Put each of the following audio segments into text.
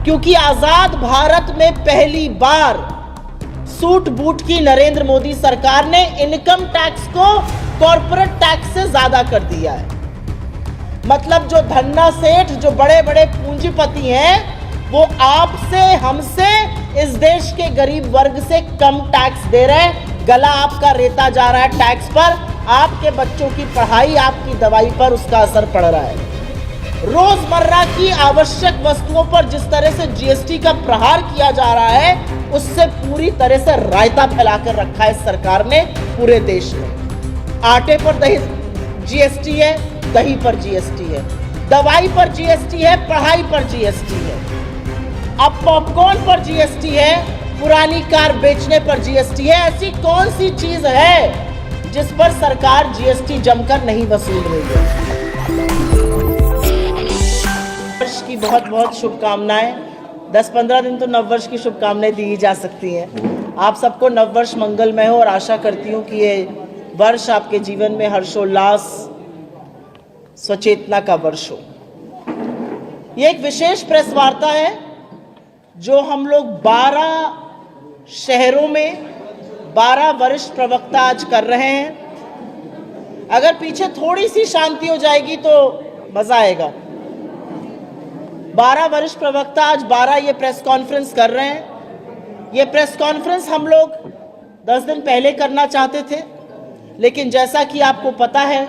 क्योंकि आजाद भारत में पहली बार सूट बूट की नरेंद्र मोदी सरकार ने इनकम टैक्स को कॉर्पोरेट टैक्स से ज्यादा कर दिया है। मतलब जो धन्ना सेठ, जो बड़े बड़े पूंजीपति हैं, वो आपसे, हमसे, इस देश के गरीब वर्ग से कम टैक्स दे रहे हैं। गला आपका रेता जा रहा है टैक्स पर। आपके बच्चों की पढ़ाई, आपकी दवाई पर उसका असर पड़ रहा है। रोजमर्रा की आवश्यक वस्तुओं पर जिस तरह से जीएसटी का प्रहार किया जा रहा है, उससे पूरी तरह से रायता फैलाकर रखा है सरकार ने पूरे देश में। आटे पर दही जीएसटी है, दही पर जीएसटी है, दवाई पर जीएसटी है, पढ़ाई पर जीएसटी है, अब पॉपकॉर्न पर जीएसटी है, पुरानी कार बेचने पर जीएसटी है। ऐसी कौन सी चीज है जिस पर सरकार जीएसटी जमकर नहीं वसूल रही है? वर्ष की बहुत बहुत शुभकामनाएं। 10-15 दिन तो नववर्ष की शुभकामनाएं दी जा सकती हैं। आप सबको नववर्ष मंगलमय हो और आशा करती हूँ कि ये वर्ष आपके जीवन में हर्षोल्लास, स्वचेतना का वर्ष हो। ये एक विशेष प्रेस वार्ता है जो हम लोग 12 शहरों में 12 वरिष्ठ प्रवक्ता आज कर रहे हैं। अगर पीछे थोड़ी सी शांति हो जाएगी तो मजा आएगा। 12 वरिष्ठ प्रवक्ता आज 12 ये प्रेस कॉन्फ्रेंस कर रहे हैं। ये प्रेस कॉन्फ्रेंस हम लोग 10 दिन पहले करना चाहते थे, लेकिन जैसा कि आपको पता है,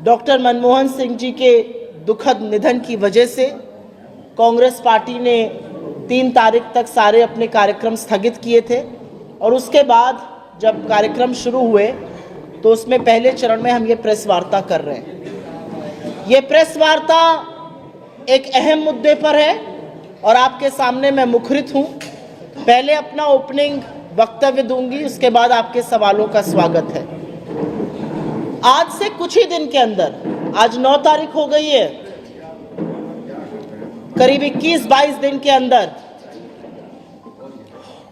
डॉक्टर मनमोहन सिंह जी के दुखद निधन की वजह से कांग्रेस पार्टी ने 3 तारीख तक सारे अपने कार्यक्रम स्थगित किए थे। और उसके बाद जब कार्यक्रम शुरू हुए तो उसमें पहले चरण में हम ये प्रेस वार्ता कर रहे हैं। ये प्रेस वार्ता एक अहम मुद्दे पर है और आपके सामने मैं मुखरित हूँ। पहले अपना ओपनिंग वक्तव्य दूंगी, उसके बाद आपके सवालों का स्वागत है। आज से कुछ ही दिन के अंदर, आज 9 तारीख हो गई है, करीब 21-22 दिन के अंदर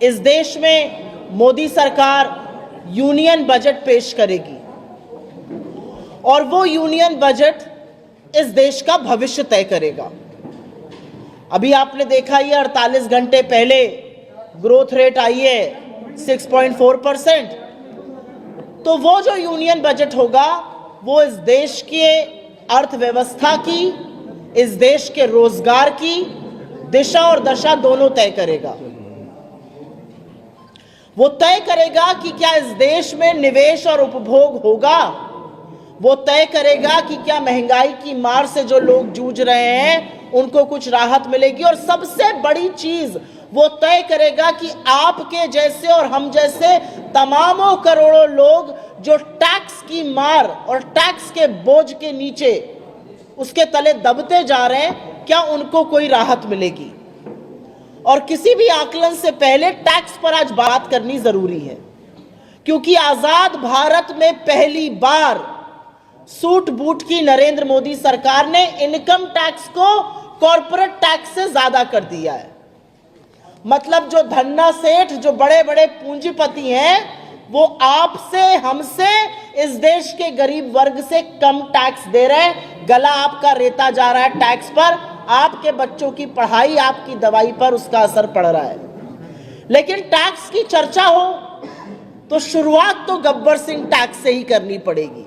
इस देश में मोदी सरकार यूनियन बजट पेश करेगी और वो यूनियन बजट इस देश का भविष्य तय करेगा। अभी आपने देखा ही 48 घंटे पहले ग्रोथ रेट आई है 6.4%। तो वो जो यूनियन बजट होगा वो इस देश के अर्थव्यवस्था की, इस देश के रोजगार की दिशा और दशा दोनों तय करेगा। वो तय करेगा कि क्या इस देश में निवेश और उपभोग होगा। वो तय करेगा कि क्या महंगाई की मार से जो लोग जूझ रहे हैं उनको कुछ राहत मिलेगी। और सबसे बड़ी चीज वो तय करेगा कि आपके जैसे और हम जैसे तमामों करोड़ों लोग जो टैक्स की मार और टैक्स के बोझ के नीचे, उसके तले दबते जा रहे हैं, क्या उनको कोई राहत मिलेगी। और किसी भी आकलन से पहले टैक्स पर आज बात करनी जरूरी है, क्योंकि आजाद भारत में पहली बार सूट बूट की नरेंद्र मोदी सरकार ने इनकम टैक्स को कॉर्पोरेट टैक्स से ज्यादा कर दिया है। मतलब जो धन्ना सेठ, जो बड़े बड़े पूंजीपति हैं, वो आपसे, हमसे, इस देश के गरीब वर्ग से कम टैक्स दे रहे हैं। गला आपका रेता जा रहा है टैक्स पर। आपके बच्चों की पढ़ाई, आपकी दवाई पर उसका असर पड़ रहा है। लेकिन टैक्स की चर्चा हो तो शुरुआत तो गब्बर सिंह टैक्स से ही करनी पड़ेगी।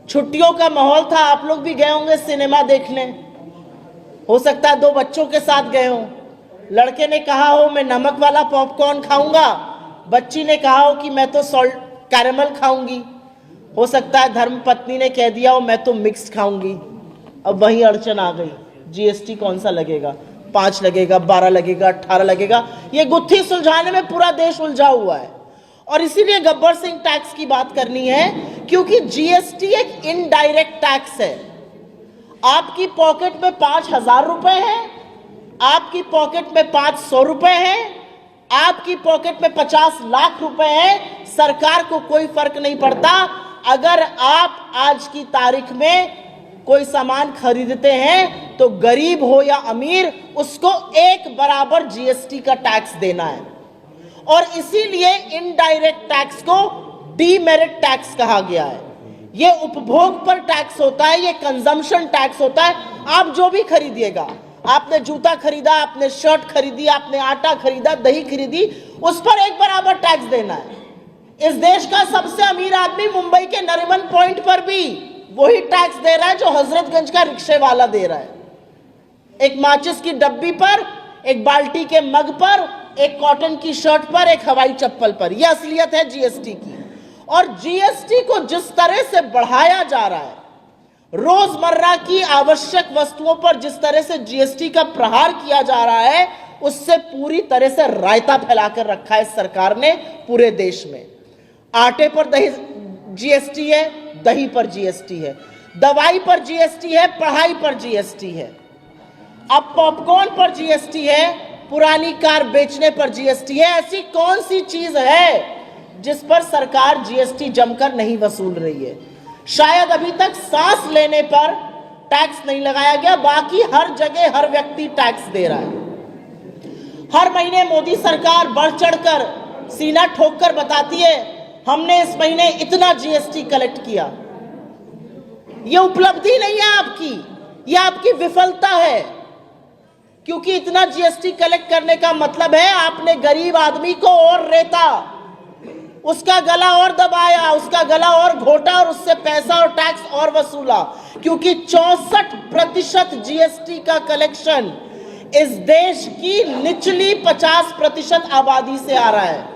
छुट्टियों का माहौल था, आप लोग भी गए होंगे सिनेमा देखने। हो सकता है 2 बच्चों के साथ गए हो। लड़के ने कहा हो मैं नमक वाला पॉपकॉर्न खाऊंगा, बच्ची ने कहा हो कि मैं तो सॉल्ट कैरेमल खाऊंगी। हो सकता है धर्मपत्नी ने कह दिया हो मैं तो मिक्स खाऊंगी। अब वही अड़चन आ गई, जीएसटी कौन सा लगेगा, 5 लगेगा, 12 लगेगा, 18 लगेगा। ये गुत्थी सुलझाने में पूरा देश उलझा हुआ है। और इसीलिए गब्बर सिंह टैक्स की बात करनी है, क्योंकि जीएसटी एक इनडायरेक्ट टैक्स है। आपकी पॉकेट में 5,000 रुपए है, आपकी पॉकेट में 500 रुपए है, आपकी पॉकेट में 50 लाख रुपए है, सरकार को कोई फर्क नहीं पड़ता। अगर आप आज की तारीख में कोई सामान खरीदते हैं तो गरीब हो या अमीर, उसको एक बराबर जीएसटी का टैक्स देना है। और इसीलिए इनडायरेक्ट टैक्स को डीमेरिट टैक्स कहा गया है। ये उपभोग पर टैक्स होता है, ये कंजम्पशन टैक्स होता है। आप जो भी खरीदिएगा, आपने जूता खरीदा, आपने शर्ट खरीदी, आपने आटा खरीदा, दही खरीदी, उस पर एक बराबर टैक्स देना है। इस देश का सबसे अमीर आदमी मुंबई के नरीमन पॉइंट पर भी वही टैक्स दे रहा है जो हजरतगंज का रिक्शे वाला दे रहा है। एक माचिस की डब्बी पर, एक बाल्टी के मग पर, एक कॉटन की शर्ट पर, एक हवाई चप्पल पर। यह असलियत है जीएसटी की। और जीएसटी को जिस तरह से बढ़ाया जा रहा है, रोजमर्रा की आवश्यक वस्तुओं पर जिस तरह से जीएसटी का प्रहार किया जा रहा है, उससे पूरी तरह से रायता फैलाकर रखा है सरकार ने पूरे देश में। आटे पर जीएसटी है, दही पर जीएसटी है, दवाई पर जीएसटी है, पढ़ाई पर जीएसटी है, अब पॉपकॉर्न पर जीएसटी है, पुरानी कार बेचने पर जीएसटी है। ऐसी कौन सी चीज है जिस पर सरकार जीएसटी जमकर नहीं वसूल रही है? शायद अभी तक सांस लेने पर टैक्स नहीं लगाया गया, बाकी हर जगह हर व्यक्ति टैक्स दे रहा है। हर महीने मोदी सरकार बढ़ चढ़कर सीना ठोककर बताती है हमने इस महीने इतना जीएसटी कलेक्ट किया। यह उपलब्धि नहीं है आपकी, यह आपकी विफलता है, क्योंकि इतना जीएसटी कलेक्ट करने का मतलब है आपने गरीब आदमी को और रेता, उसका गला और दबाया, उसका गला और घोटा और उससे पैसा और टैक्स और वसूला। क्योंकि 64% जीएसटी का कलेक्शन इस देश की निचली 50% आबादी से आ रहा है।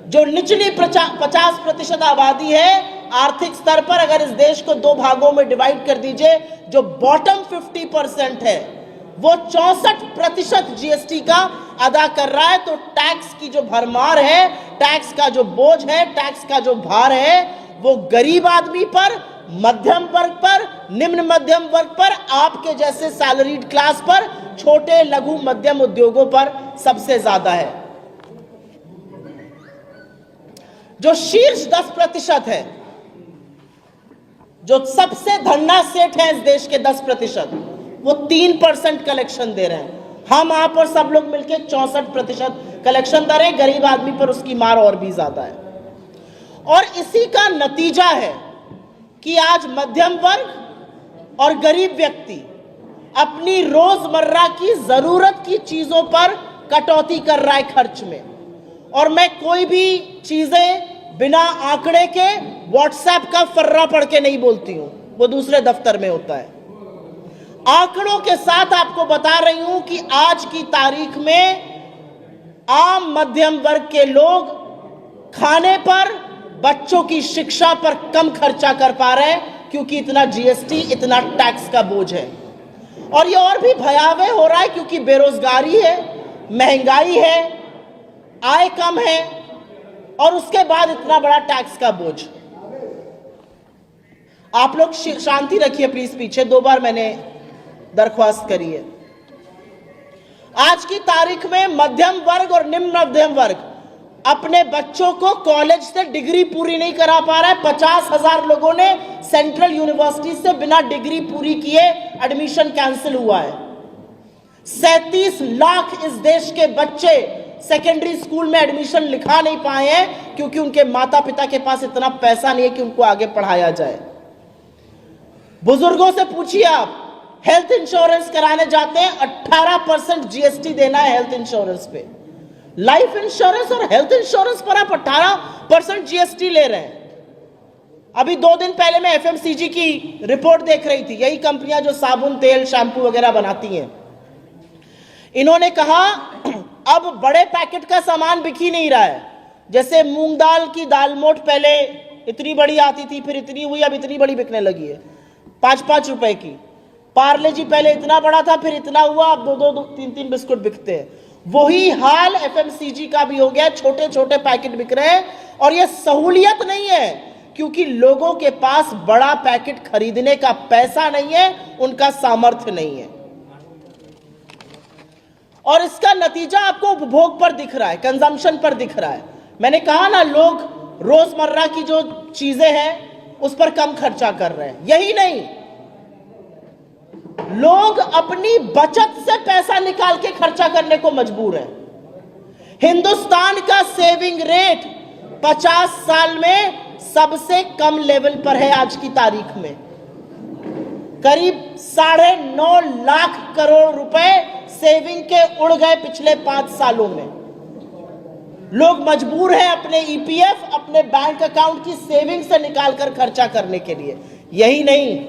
जो निचली 50% आबादी है, आर्थिक स्तर पर अगर इस देश को दो भागों में डिवाइड कर दीजिए, जो बॉटम 50% है वो 64% जीएसटी का अदा कर रहा है। तो टैक्स की जो भरमार है, टैक्स का जो बोझ है, टैक्स का जो भार है, वो गरीब आदमी पर, मध्यम वर्ग पर, निम्न मध्यम वर्ग पर, आपके जैसे सैलरीड क्लास पर, छोटे लघु मध्यम उद्योगों पर सबसे ज्यादा है। जो शीर्ष 10% है, जो सबसे धन्ना सेठ है इस देश के 10%, वो 3% कलेक्शन दे रहे हैं। हम आप और सब लोग मिलकर 64% कलेक्शन दे रहे हैं। गरीब आदमी पर उसकी मार और भी ज्यादा है। और इसी का नतीजा है कि आज मध्यम वर्ग और गरीब व्यक्ति अपनी रोजमर्रा की जरूरत की चीजों पर कटौती कर रहा है खर्च में। और मैं कोई भी चीजें बिना आंकड़े के व्हाट्सएप का फर्रा पढ़ के नहीं बोलती हूं, वो दूसरे दफ्तर में होता है। आंकड़ों के साथ आपको बता रही हूं कि आज की तारीख में आम मध्यम वर्ग के लोग खाने पर, बच्चों की शिक्षा पर कम खर्चा कर पा रहे हैं, क्योंकि इतना जीएसटी, इतना टैक्स का बोझ है। और ये और भी भयावह हो रहा है क्योंकि बेरोजगारी है, महंगाई है, आय कम है, और उसके बाद इतना बड़ा टैक्स का बोझ। आप लोग शांति रखिए प्लीज, पीछे 2 बार मैंने दरख्वास्त करी है। आज की तारीख में मध्यम वर्ग और निम्न मध्यम वर्ग अपने बच्चों को कॉलेज से डिग्री पूरी नहीं करा पा रहा है। 50,000 लोगों ने सेंट्रल यूनिवर्सिटी से बिना डिग्री पूरी किए एडमिशन कैंसिल हुआ है। 37 लाख इस देश के बच्चे सेकेंडरी स्कूल में एडमिशन लिखा नहीं पाए हैं, क्योंकि उनके माता पिता के पास इतना पैसा नहीं है कि उनको आगे पढ़ाया जाए। बुजुर्गों से पूछिए आप, हेल्थ इंश्योरेंस कराने जाते हैं, 18% जीएसटी देना है हेल्थ इंश्योरेंस पे। लाइफ इंश्योरेंस और हेल्थ इंश्योरेंस पर आप 18% जीएसटी ले रहे हैं। अभी 2 दिन पहले मैं एफएमसीजी की रिपोर्ट देख रही थी, यही कंपनियां जो साबुन, तेल, शैम्पू वगैरह बनाती हैं। इन्होंने कहा अब बड़े पैकेट का सामान बिक ही नहीं रहा है। जैसे मूंग दाल की दाल मोठ पहले इतनी बड़ी आती थी, फिर इतनी हुई, अब इतनी बड़ी बिकने लगी है, 5-5 रुपए की। पार्ले जी पहले इतना बड़ा था, फिर इतना हुआ, अब 2-2, 3-3 बिस्कुट बिकते हैं। वही हाल एफएमसीजी का भी हो गया, छोटे छोटे पैकेट बिक रहे हैं। और यह सहूलियत नहीं है, क्योंकि लोगों के पास बड़ा पैकेट खरीदने का पैसा नहीं है, उनका सामर्थ्य नहीं है। और इसका नतीजा आपको उपभोग पर दिख रहा है, कंजम्पशन पर दिख रहा है। मैंने कहा ना, लोग रोजमर्रा की जो चीजें हैं उस पर कम खर्चा कर रहे हैं। यही नहीं, लोग अपनी बचत से पैसा निकाल के खर्चा करने को मजबूर हैं। हिंदुस्तान का सेविंग रेट 50 साल में सबसे कम लेवल पर है आज की तारीख में। करीब 9.5 लाख करोड़ रुपए सेविंग के उड़ गए पिछले 5 सालों में। लोग मजबूर हैं अपने ईपीएफ, अपने बैंक अकाउंट की सेविंग से निकालकर खर्चा करने के लिए। यही नहीं,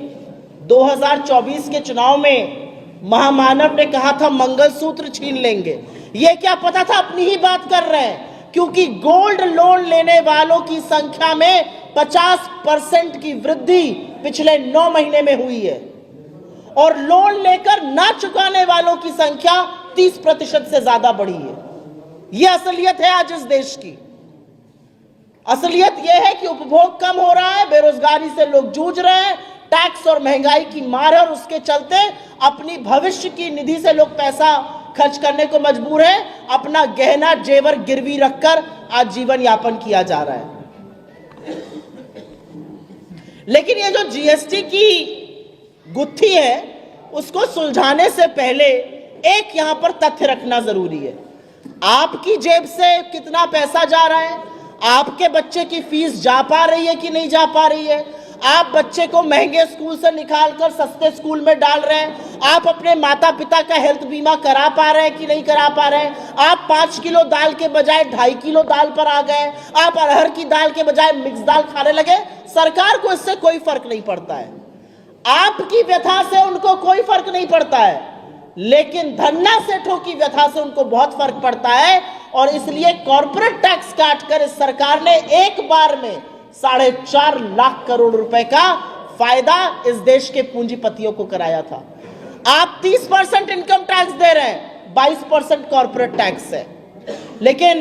2024 के चुनाव में महामानव ने कहा था मंगलसूत्र छीन लेंगे। ये क्या पता था, अपनी ही बात कर रहे हैं, क्योंकि गोल्ड लोन लेने वालों की संख्या में 50% की वृद्धि पिछले 9 महीने में हुई है और लोन लेकर ना चुकाने वालों की संख्या 30% से ज्यादा बढ़ी है। यह असलियत है आज इस देश की। असलियत यह है कि उपभोग कम हो रहा है, बेरोजगारी से लोग जूझ रहे हैं, टैक्स और महंगाई की मार है और उसके चलते अपनी भविष्य की निधि से लोग पैसा खर्च करने को मजबूर है। अपना गहना जेवर गिरवी रखकर आज जीवन यापन किया जा रहा है। लेकिन ये जो जीएसटी की गुत्थी है, उसको सुलझाने से पहले एक यहां पर तथ्य रखना जरूरी है। आपकी जेब से कितना पैसा जा रहा है, आपके बच्चे की फीस जा पा रही है कि नहीं जा पा रही है, आप बच्चे को महंगे स्कूल से निकालकर सस्ते स्कूल में डाल रहे हैं, आप अपने माता पिता का हेल्थ बीमा करा पा रहे हैं कि नहीं करा पा रहे हैं, आप 5 किलो दाल के बजाय 2.5 किलो दाल पर आ गए, आप अरहर की दाल के बजाय मिक्स दाल खाने लगे। सरकार को इससे कोई फर्क नहीं पड़ता है, आपकी व्यथा से उनको कोई फर्क नहीं पड़ता है, लेकिन धन्ना सेठों की व्यथा से उनको बहुत फर्क पड़ता है। और इसलिए कॉर्पोरेट टैक्स काटकर इस सरकार ने एक बार में 4.5 लाख करोड़ रुपए का फायदा इस देश के पूंजीपतियों को कराया था। आप 30% इनकम टैक्स दे रहे हैं, 22% कॉर्पोरेट टैक्स है। लेकिन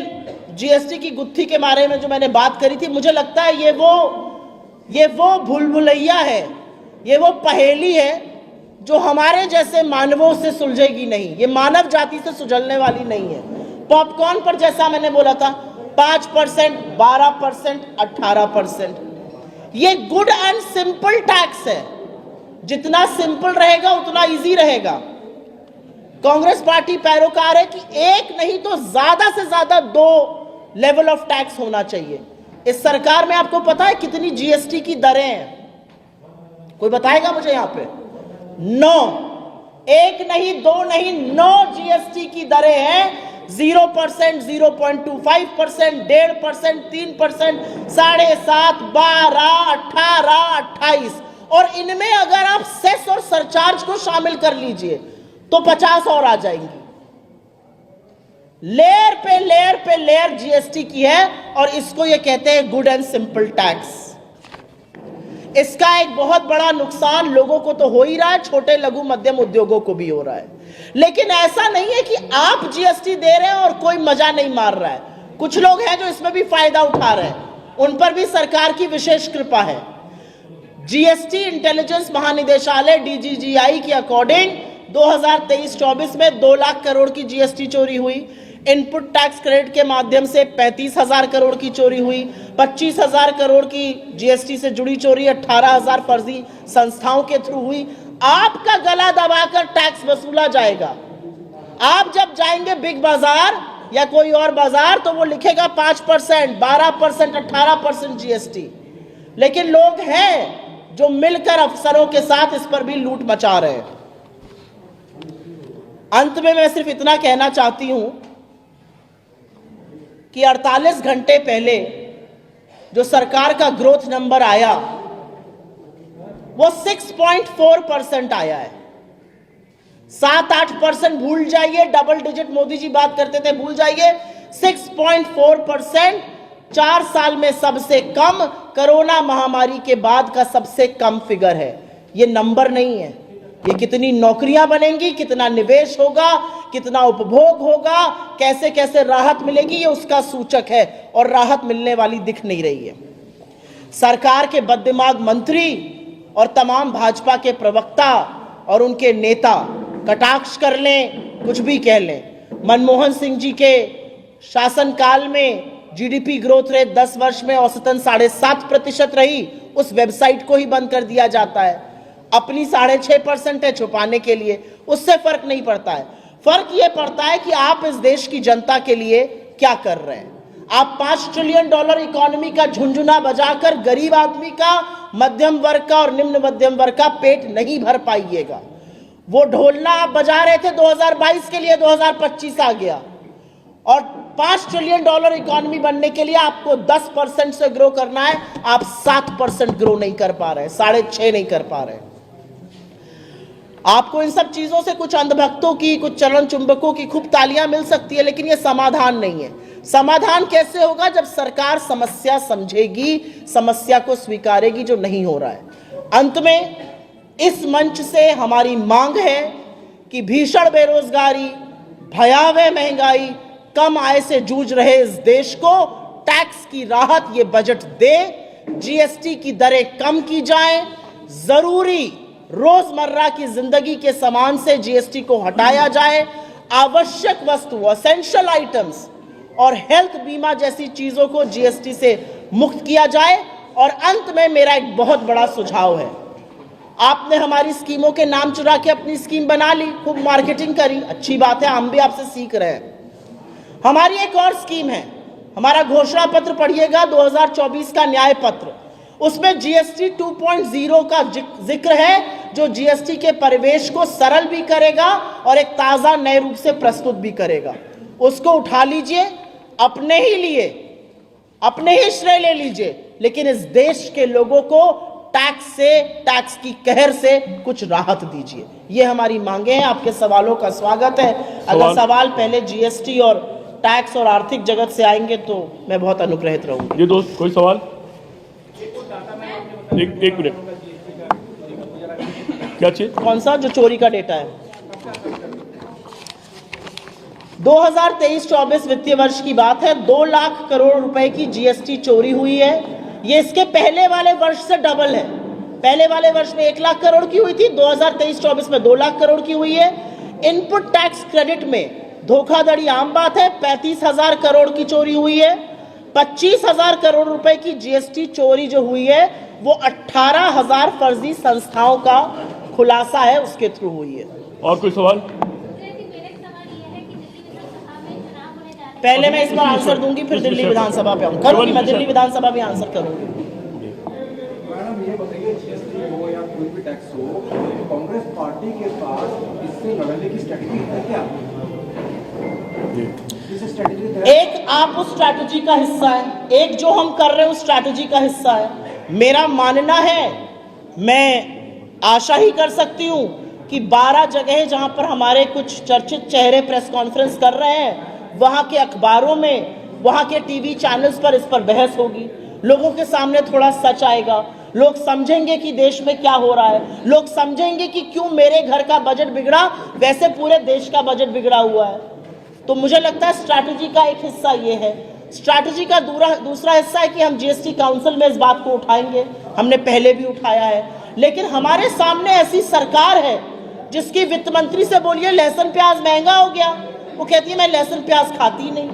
जीएसटी की गुत्थी के बारे में जो मैंने बात करी थी, मुझे लगता है ये वो भूल-भुलैया है, ये वो पहेली है जो हमारे जैसे मानवों से सुलझेगी नहीं, ये मानव जाति से सुलझने वाली नहीं है। पॉपकॉर्न पर जैसा मैंने बोला था 5%, 12%, 18%, ये गुड एंड सिंपल टैक्स है। जितना सिंपल रहेगा उतना इजी रहेगा। कांग्रेस पार्टी पैरोकार है कि एक नहीं तो ज्यादा से ज्यादा 2 लेवल ऑफ टैक्स होना चाहिए। इस सरकार में आपको पता है कितनी जीएसटी की दरें हैं? कोई बताएगा मुझे यहां पे? 9, 1 नहीं 2 नहीं 9 जीएसटी की दरें हैं। 0%, 0.25%, 1.5%, 3%, 7.5%, 12%, 18%, 28%, और इनमें अगर आप सेस और सरचार्ज को शामिल कर लीजिए तो 50 और आ जाएंगी। लेयर पे लेयर पे लेयर जीएसटी की है और इसको ये कहते हैं गुड एंड सिंपल टैक्स। इसका एक बहुत बड़ा नुकसान लोगों को तो हो ही रहा है, छोटे लघु मध्यम उद्योगों को भी हो रहा है। लेकिन ऐसा नहीं है कि आप जीएसटी दे रहे हैं और कोई मजा नहीं मार रहा है। कुछ लोग हैं जो इसमें भी फायदा उठा रहे हैं, उन पर भी सरकार की विशेष कृपा है। जीएसटी इंटेलिजेंस महानिदेशालय डीजीजीआई के अकॉर्डिंग 2023-24 में 2 लाख करोड़ की जीएसटी चोरी हुई। इनपुट टैक्स क्रेडिट के माध्यम से 35,000 करोड़ की चोरी हुई। 25,000 करोड़ की जीएसटी से जुड़ी चोरी, 18,000 फर्जी संस्थाओं के थ्रू हुई। आपका गला दबाकर टैक्स वसूला जाएगा। आप जब जाएंगे बिग बाजार या कोई और बाजार तो वो लिखेगा 5%, 12%, 18% जीएसटी। लेकिन लोग हैं जो मिलकर अफसरों के साथ इस पर भी लूट मचा रहे हैं। अंत में मैं सिर्फ इतना कहना चाहती हूं कि 48 घंटे पहले जो सरकार का ग्रोथ नंबर आया वो 6.4% आया है। 7-8% भूल जाइए, डबल डिजिट मोदी जी बात करते थे, भूल जाइए। 6.4% 4 साल में सबसे कम, कोरोना महामारी के बाद का सबसे कम फिगर है। ये नंबर नहीं है, ये कितनी नौकरियां बनेंगी, कितना निवेश होगा, कितना उपभोग होगा, कैसे कैसे राहत मिलेगी, ये उसका सूचक है और राहत मिलने वाली दिख नहीं रही है। सरकार के बददिमाग मंत्री और तमाम भाजपा के प्रवक्ता और उनके नेता कटाक्ष कर लें, कुछ भी कह लें। मनमोहन सिंह जी के शासनकाल में जीडीपी ग्रोथ रेट 10 वर्ष में औसतन 7.5% रही, उस वेबसाइट को ही बंद कर दिया जाता है। अपनी 6.5% है छुपाने के लिए, उससे फर्क नहीं पड़ता है। फर्क यह पड़ता है कि आप इस देश की जनता के लिए क्या कर रहे हैं। आप $5 ट्रिलियन इकोनॉमी का झुंझुना बजाकर गरीब आदमी का, मध्यम वर्ग का और निम्न मध्यम वर्ग का पेट नहीं भर पाइएगा। वो ढोलना आप बजा रहे थे 2022 के लिए, 2025 आ गया, और $5 ट्रिलियन इकोनॉमी बनने के लिए आपको 10% से ग्रो करना है, आप 7% ग्रो नहीं कर पा रहे, 6.5 नहीं कर पा रहे। आपको इन सब चीजों से कुछ अंधभक्तों की, कुछ चरण चुंबकों की खूब तालियां मिल सकती है, लेकिन यह समाधान नहीं है। समाधान कैसे होगा? जब सरकार समस्या समझेगी, समस्या को स्वीकारेगी, जो नहीं हो रहा है। अंत में इस मंच से हमारी मांग है कि भीषण बेरोजगारी, भयावह महंगाई, कम आय से जूझ रहे इस देश को टैक्स की राहत ये बजट दे, जीएसटी की दरें कम की जाएं, जरूरी रोजमर्रा की जिंदगी के सामान से जीएसटी को हटाया जाए, आवश्यक वस्तु, एसेंशियल आइटम्स और हेल्थ बीमा जैसी चीजों को जीएसटी से मुक्त किया जाए। और अंत में मेरा एक बहुत बड़ा सुझाव है, आपने हमारी स्कीमों के नाम चुरा के अपनी स्कीम बना ली, खूब मार्केटिंग करी, अच्छी बात है, हम भी आपसे सीख रहे हैं। हमारी एक और स्कीम है, हमारा घोषणा पत्र पढ़िएगा, 2024 का न्याय पत्र, उसमें जीएसटी 2.0 का जिक्र है, जो जीएसटी के परिवेश को सरल भी करेगा और एक ताजा नए रूप से प्रस्तुत भी करेगा। उसको उठा लीजिए, अपने ही लिए, अपने ही श्रेय ले लीजिए, लेकिन इस देश के लोगों को टैक्स की कहर से कुछ राहत दीजिए। ये हमारी मांगे हैं। आपके सवालों का स्वागत है। अगर सवाल पहले जीएसटी और टैक्स और आर्थिक जगत से आएंगे तो मैं बहुत अनुग्रहित रहूंगा। ये दोस्त कोई सवाल? एक मिनट, क्या चीज? कौन सा? जो चोरी का डेटा है। 2023-24 वित्तीय वर्ष की बात है, 2 लाख करोड़ रुपए की जीएसटी चोरी हुई है। ये इसके पहले वाले वर्ष से डबल है। पहले वाले वर्ष में 1 लाख करोड़ की हुई थी, 2023-24 में 2 लाख करोड़ की हुई है। इनपुट टैक्स क्रेडिट में धोखाधड़ी आम बात है, 35,000 करोड़ की चोरी हुई है। 25,000 करोड़ रुपए की जीएसटी चोरी जो हुई है वो 18,000 फर्जी संस्थाओं का खुलासा है, उसके थ्रू हुई है। और कोई सवाल? पहले मैं इस पर आंसर दूंगी, फिर दिल्ली विधानसभा पे करूंगी। मैं दिल्ली विधानसभा भी आंसर करूंगी। मैडम ये बताइए, जीएसटी हो या कोई भी टैक्स हो, कांग्रेस पार्टी के पास इससे लड़ने की स्ट्रेटजी है क्या? एक आप उस स्ट्रैटेजी का हिस्सा है, एक जो हम कर रहे हैं उस स्ट्रैटेजी का हिस्सा है। मेरा मानना है, मैं आशा ही कर सकती हूं कि 12 जगह जहां पर हमारे कुछ चर्चित चेहरे प्रेस कॉन्फ्रेंस कर रहे हैं, वहां के अखबारों में, वहां के टीवी चैनल्स पर इस पर बहस होगी। लोगों के सामने थोड़ा सच आएगा, लोग समझेंगे कि देश में क्या हो रहा है, लोग समझेंगे कि क्यों मेरे घर का बजट बिगड़ा, वैसे पूरे देश का बजट बिगड़ा हुआ है। तो मुझे लगता है स्ट्रैटेजी का एक हिस्सा ये है। स्ट्रैटेजी का दूसरा हिस्सा है कि हम जीएसटी काउंसिल में इस बात को उठाएंगे, हमने पहले भी उठाया है। लेकिन हमारे सामने ऐसी सरकार है जिसकी वित्त मंत्री से बोलिए लहसुन प्याज महंगा हो गया, वो कहती है मैं लहसुन प्याज खाती नहीं।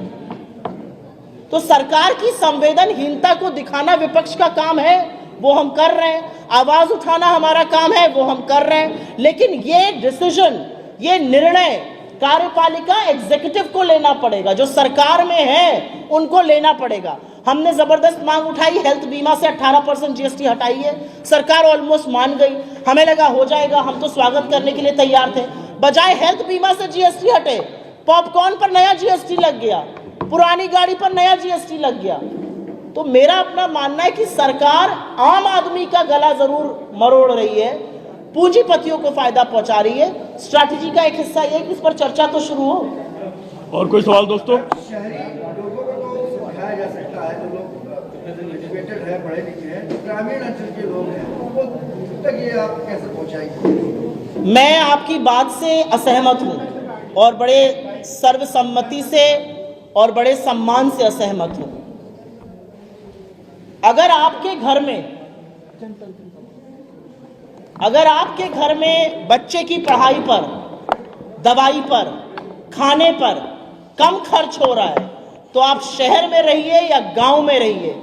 तो सरकार की संवेदनहीनता को दिखाना विपक्ष का काम है, वो हम कर रहे हैं। आवाज उठाना हमारा काम है, वो हम कर रहे हैं। लेकिन ये डिसीजन, ये निर्णय कार्यपालिका एग्जीक्यूटिव को लेना पड़ेगा, जो सरकार में है उनको लेना पड़ेगा। हमने जबरदस्त मांग उठाई, हेल्थ बीमा से 18% जीएसटी हटाइए, सरकार ऑलमोस्ट मान गई। हमें लगा हो जाएगा, हम तो स्वागत करने के लिए तैयार थे। बजाय हेल्थ बीमा से जीएसटी हटे, पॉपकॉर्न पर नया जीएसटी लग गया, पुरानी गाड़ी पर नया जीएसटी लग गया। तो मेरा अपना मानना है कि सरकार आम आदमी का गला जरूर मरोड़ रही है, पूंजीपतियों को फायदा पहुंचा रही है। स्ट्रैटेजी का एक हिस्सा ये कि इस पर चर्चा तो शुरू हो। और कोई सवाल दोस्तों? शहरी लोगों को तो उठाया जा सकता है, जो लोग एजुकेटेड है, पढ़े लिखे हैं, जो ग्रामीण अंचल के लोग हैं, उनको तक ये आप कैसे पहुंचाएंगे? मैं आपकी बात से असहमत हूं और बड़े सर्वसम्मति से और बड़े सम्मान से असहमत हूं। अगर आपके घर में बच्चे की पढ़ाई पर, दवाई पर, खाने पर कम खर्च हो रहा है, तो आप शहर में रहिए या गांव में रहिए,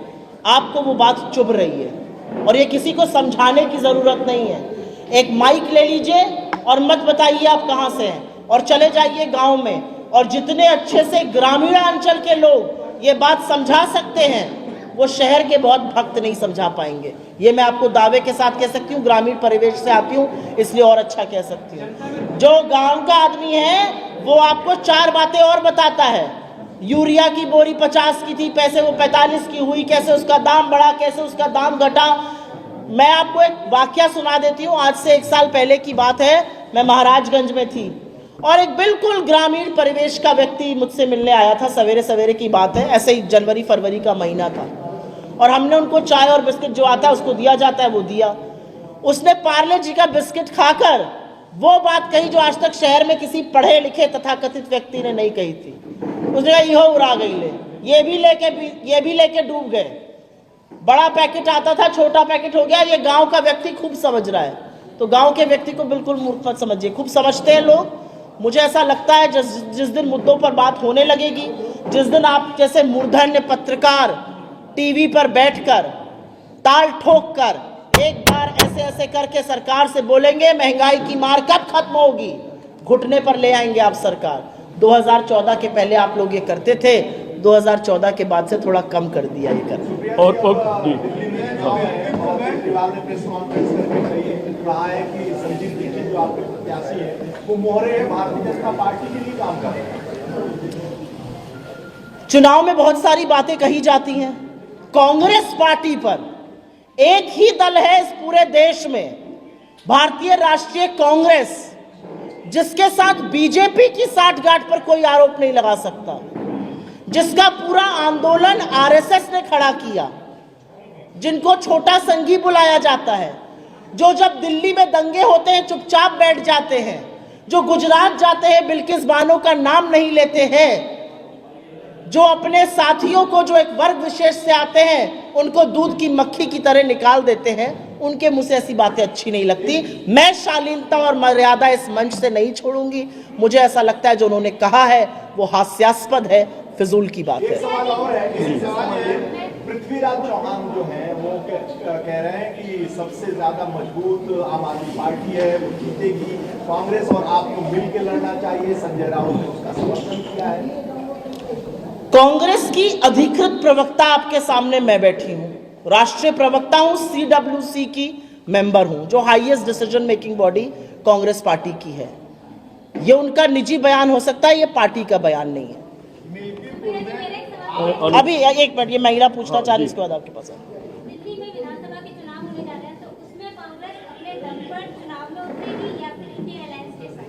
आपको वो बात चुभ रही है और ये किसी को समझाने की जरूरत नहीं है। एक माइक ले लीजिए और मत बताइए आप कहां से हैं, और चले जाइए गांव में, और जितने अच्छे से ग्रामीण अंचल के लोग ये बात समझा सकते हैं, वो शहर के बहुत भक्त नहीं समझा पाएंगे। ये मैं आपको दावे के साथ कह सकती हूँ, ग्रामीण परिवेश से आती हूँ इसलिए और अच्छा कह सकती हूँ। जो गांव का आदमी है वो आपको 4 बातें और बताता है। यूरिया की बोरी 50 की थी, पैसे वो 45 की हुई, कैसे उसका दाम बढ़ा, कैसे उसका दाम घटा। मैं आपको एक वाकया सुना देती हूँ। आज से 1 साल पहले की बात है, मैं महाराजगंज में थी और एक बिल्कुल ग्रामीण परिवेश का व्यक्ति मुझसे मिलने आया था। सवेरे सवेरे की बात है, ऐसे ही जनवरी फरवरी का महीना था और हमने उनको चाय और बिस्किट जो आता है उसको दिया जाता है वो दिया। उसने पार्ले जी का बिस्किट खाकर वो बात कही जो आज तक शहर में किसी पढ़े लिखे तथाकथित व्यक्ति ने नहीं कही थी। उसने कहा इहो उड़ा गई ले, ये भी लेके डूब गए। बड़ा पैकेट आता था, छोटा पैकेट हो गया। ये गांव का व्यक्ति खूब समझ रहा है, तो गांव के व्यक्ति को बिल्कुल मूर्ख मत समझिए, खूब समझते हैं लोग। मुझे ऐसा लगता है जिस दिन मुद्दों पर बात होने लगेगी, जिस दिन आप जैसे मूर्धन्य पत्रकार टीवी पर बैठकर ताल ठोक कर एक बार ऐसे ऐसे करके सरकार से बोलेंगे महंगाई की मार कब खत्म होगी, घुटने पर ले आएंगे आप सरकार। 2014 के पहले आप लोग ये करते थे, 2014 के बाद से थोड़ा कम कर दिया ये कर। और जी प्रेस कॉन्फ्रेंस करके कहा है कि संजीव दीक्षित जो आपके प्रत्याशी है वो मोहरे है भारतीय जनता पार्टी के लिए काम कर रहे हैं। चुनाव में बहुत सारी बातें कही जाती हैं। कांग्रेस पार्टी पर एक ही दल है इस पूरे देश में, भारतीय राष्ट्रीय कांग्रेस, जिसके साथ बीजेपी की साठगांठ पर कोई आरोप नहीं लगा सकता, जिसका पूरा आंदोलन आरएसएस ने खड़ा किया, जिनको छोटा संघी बुलाया जाता है, जो जब दिल्ली में दंगे होते हैं चुपचाप बैठ जाते हैं, जो गुजरात जाते हैं बिल्किस बानो का नाम नहीं लेते हैं, जो अपने साथियों को जो एक वर्ग विशेष से आते हैं उनको दूध की मक्खी की तरह निकाल देते हैं, उनके मुंह से ऐसी बातें अच्छी नहीं लगती। मैं शालीनता और मर्यादा इस मंच से नहीं छोड़ूंगी। मुझे ऐसा लगता है जो उन्होंने कहा है वो हास्यास्पद है, फिजूल की बात है। सवाल और है, पृथ्वीराज चौहान जो है वो कह रहे हैं कि सबसे ज्यादा मजबूत आम आदमी पार्टी है, वो जीतेगी, कांग्रेस और आपको मिलकर लड़ना चाहिए। संजय राउत ने उसका समर्थन किया है। कांग्रेस की अधिकृत प्रवक्ता आपके सामने मैं बैठी हूं, राष्ट्रीय प्रवक्ता हूं, CWC की मेंबर हूं, जो highest decision making body Congress party की है। ये उनका निजी बयान हो सकता है, ये पार्टी का बयान नहीं है। अभी एक मिनट, ये महिला पूछना चाह रही, इसके बाद आपके पास दिल्ली में विधानसभा के चुनाव होने जा रहे हैं, तो उसमें कांग्रेस अपने दम पर चुनाव में उतरेगी या फिर इंडिया अलायंस के साथ?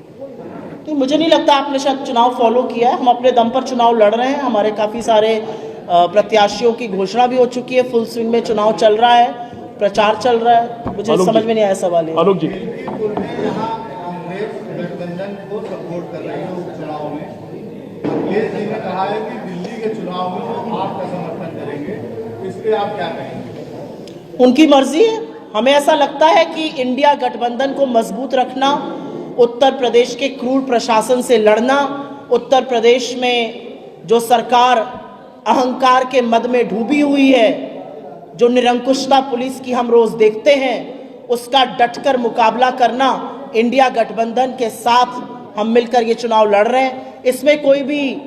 नहीं, मुझे नहीं लगता आपने शायद चुनाव फॉलो किया है। हम अपने दम पर चुनाव लड़ रहे हैं, हमारे काफ़ी सारे प्रत्याशियों की घोषणा भी हो चुकी है, फुल स्विंग में चुनाव चल रहा है, प्रचार चल रहा है। मुझे समझ में नहीं आया सवाल है। आलोक जी, गठबंधन को सपोर्ट कर रहे हैं उपचुनाव में। अखिलेश जी ने कहा है कि दिल्ली के चुनाव में वो आपका समर्थन करेंगे, इस पे आप क्या कहेंगे? उनकी मर्जी है। हमें ऐसा लगता है कि इंडिया गठबंधन को मजबूत रखना, उत्तर प्रदेश के क्रूर प्रशासन से लड़ना, उत्तर प्रदेश में जो सरकार अहंकार के मद में डूबी हुई है, जो निरंकुशता पुलिस की हम रोज देखते हैं, उसका डटकर मुकाबला करना, इंडिया गठबंधन के साथ हम मिलकर ये चुनाव लड़ रहे हैं। इसमें कोई भी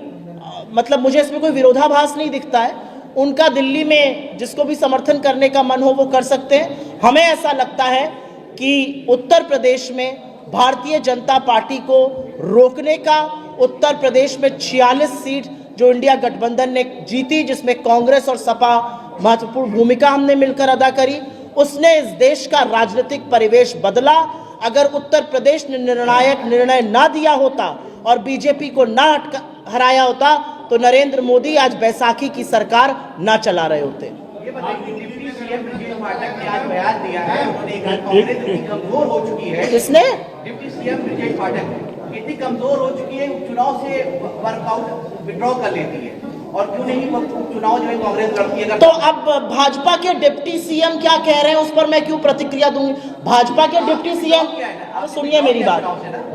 मतलब मुझे इसमें कोई विरोधाभास नहीं दिखता है। उनका दिल्ली में जिसको भी समर्थन करने का मन हो वो कर सकते हैं। हमें ऐसा लगता है कि उत्तर प्रदेश में भारतीय जनता पार्टी को रोकने का, उत्तर प्रदेश में 46 सीट जो इंडिया गठबंधन ने जीती, जिसमें कांग्रेस और सपा महत्वपूर्ण भूमिका हमने मिलकर अदा करी, उसने इस देश का राजनीतिक परिवेश बदला। अगर उत्तर प्रदेश ने निर्णायक निर्णय ना दिया होता और बीजेपी को ना हराया होता तो नरेंद्र मोदी आज बैसाखी की सरकार ना चला रहे होते। ये बताइए, डिप्टी सीएम ब्रजेश पाठक ने आज बयान दिया है, उन्होंने कहा कांग्रेस इतनी कमजोर हो चुकी है। किसने? डिप्टी सीएम ब्रजेश पाठक इतनी कमजोर हो चुकी है, चुनाव से वर्कआउट विड्रॉ कर लेती है, और क्यों नहीं चुनाव जो है कांग्रेस लड़ती है। तो अब भाजपा के डिप्टी सीएम क्या कह रहे हैं उस पर मैं क्यों प्रतिक्रिया दूंगी? भाजपा के डिप्टी सीएम, सुनिए मेरी बात,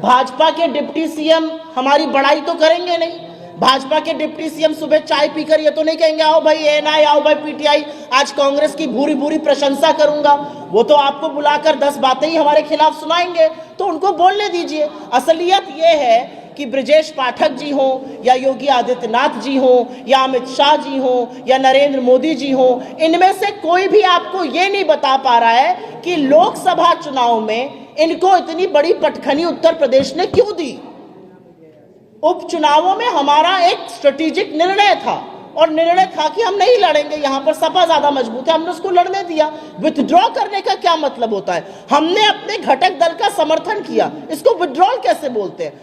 भाजपा के डिप्टी सीएम हमारी बड़ाई तो करेंगे नहीं। भाजपा के डिप्टी सीएम सुबह चाय पीकर ये तो नहीं कहेंगे आओ भाई एएनआई, आओ भाई पीटीआई, आज कांग्रेस की भूरी भूरी प्रशंसा करूंगा। वो तो आपको बुलाकर 10 बातें ही हमारे खिलाफ सुनाएंगे, तो उनको बोलने दीजिए। असलियत ये है कि ब्रजेश पाठक जी हो या योगी आदित्यनाथ जी हो या अमित शाह जी हो या नरेंद्र मोदी जी हो, इनमें से कोई भी आपको ये नहीं बता पा रहा है कि लोकसभा चुनाव में इनको इतनी बड़ी पटखनी उत्तर प्रदेश ने क्यों दी। उपचुनावों में हमारा एक स्ट्रेटेजिक निर्णय था और निर्णय था कि हम नहीं लड़ेंगे, यहां पर सपा ज्यादा मजबूत है, हमने उसको लड़ने दिया। विथड्रॉ करने का क्या मतलब होता है? हमने अपने घटक दल का समर्थन किया, इसको विथड्रॉल कैसे बोलते हैं?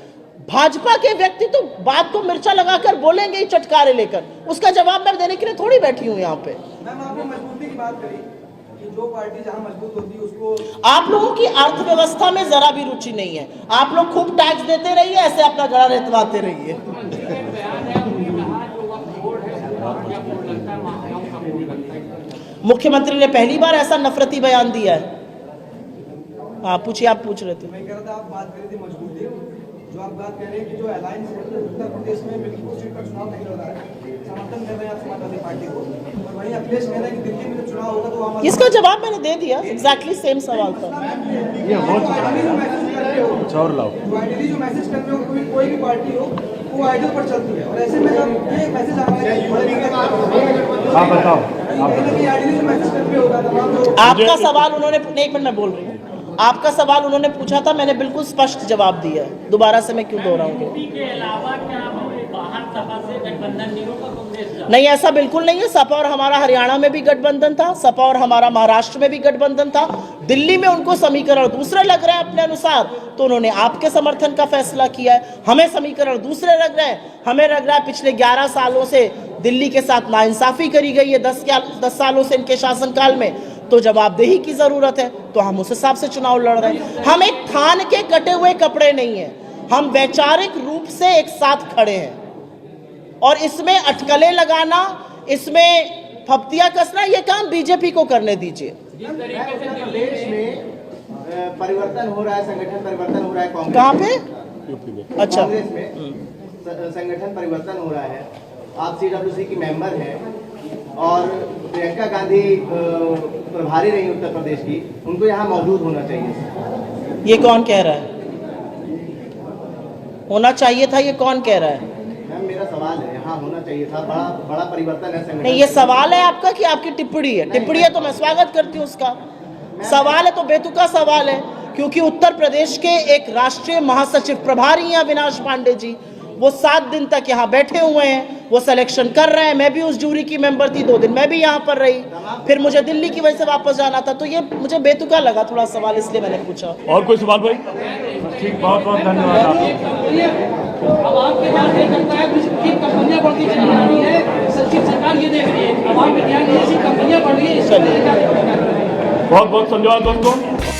भाजपा के व्यक्ति तो बात को मिर्चा लगाकर बोलेंगे ही चटकारे लेकर, उसका जवाब मैं देने के लिए थोड़ी बैठी हूं यहाँ पे। मैम आपने मजबूती की बात करी कि जो पार्टी जहां मजबूत होती है उसको, आप लोगों की अर्थव्यवस्था में जरा भी रुचि नहीं है। आप लोग खूब टैक्स देते रहिए, ऐसे अपना गला रेतवाते रहिए। मुख्यमंत्री ने पहली बार ऐसा नफरती बयान दिया है। हाँ पूछिए, आप पूछ रहे थे। मैं कह रहा था, आप बात कर रही थी मजबूती, जो आप बात कर रहे हैं कि जो अलायंस उत्तर प्रदेश में मिल्कीपुर सीट पर चुनाव नहीं लड़ रहा है, समर्थन कर रहे हैं आप समाजवादी पार्टी को, और वहीं अखिलेश कह रहे हैं कि दिल्ली में जो चुनाव होगा तो वहाँ इसका जवाब मैंने दे दिया, एग्जैक्टली सेम सवाल था। आइडियली जो मैसेज कर रहे हो कोई भी पार्टी हो वो आइडियल पर चलती है, और ऐसे में जब ये मैसेज आ रहा है आप बताओ, आइडियली जो मैसेज कर रहे होगा तमाम लोग। आपका सवाल उन्होंने, एक मिनट मैं बोल रही हूँ, आपका सवाल उन्होंने पूछा था, मैंने बिल्कुल स्पष्ट जवाब दिया है, दोबारा से मैं क्यों दोहराऊंगी? नहीं, ऐसा बिल्कुल नहीं है। सपा और हमारा हरियाणा में भी गठबंधन था, सपा और हमारा महाराष्ट्र में भी गठबंधन था। दिल्ली में उनको समीकरण दूसरे लग रहे हैं अपने अनुसार, तो उन्होंने आपके समर्थन का फैसला किया है। हमें समीकरण दूसरे लग रहे हैं, हमें लग रहा है पिछले 11 सालों से दिल्ली के साथ नाइंसाफी करी गई है, 10 सालों से इनके शासनकाल में, तो जवाबदेही की जरूरत है, तो हम उस हिसाब से चुनाव लड़ रहे हैं। हम एक थान के कटे हुए कपड़े नहीं है, हम वैचारिक रूप से एक साथ खड़े हैं, और इसमें अटकलें लगाना, इसमें फप्तियां कसना, ये काम बीजेपी को करने दीजिए। देश में परिवर्तन हो रहा है, संगठन परिवर्तन हो रहा है, कांग्रेस कहाँ पे? अच्छा, कांग्रेस में संगठन परिवर्तन हो रहा है। आप CWC की मेंबर हैं और प्रियंका गांधी प्रभारी रही उत्तर प्रदेश की, उनको यहाँ मौजूद होना चाहिए। ये कौन कह रहा है? होना चाहिए था, ये कौन कह रहा है? मैम मेरा सवाल है, यहाँ होना चाहिए था, बड़ा परिवर्तन है संगठन। नहीं, ये सवाल है आपका कि आपकी टिप्पणी है? टिप्पणी है तो मैं स्वागत करती हूँ उसका। सवाल है तो बेतुका सवाल है, क्योंकि उत्तर प्रदेश के एक राष्ट्रीय महासचिव प्रभारी हैं अविनाश पांडे जी, वो 7 दिन तक यहाँ बैठे हुए हैं, वो सिलेक्शन कर रहे हैं। मैं भी उस जूरी की मेंबर थी, 2 दिन मैं भी यहाँ पर रही, फिर मुझे दिल्ली की वजह से वापस जाना था, तो ये मुझे बेतुका लगा थोड़ा सवाल, इसलिए मैंने पूछा। और कोई सवाल भाई? ठीक, बहुत बहुत धन्यवाद आपको। अब आपके ध्यान से लगता है कि कंपनियां बढ़ती चली जा रही है, सचिव सरकार ये देख रही है, अब आपके ध्यान में ऐसी कंपनियां बढ़ रही है, बहुत बहुत धन्यवाद दोस्तों।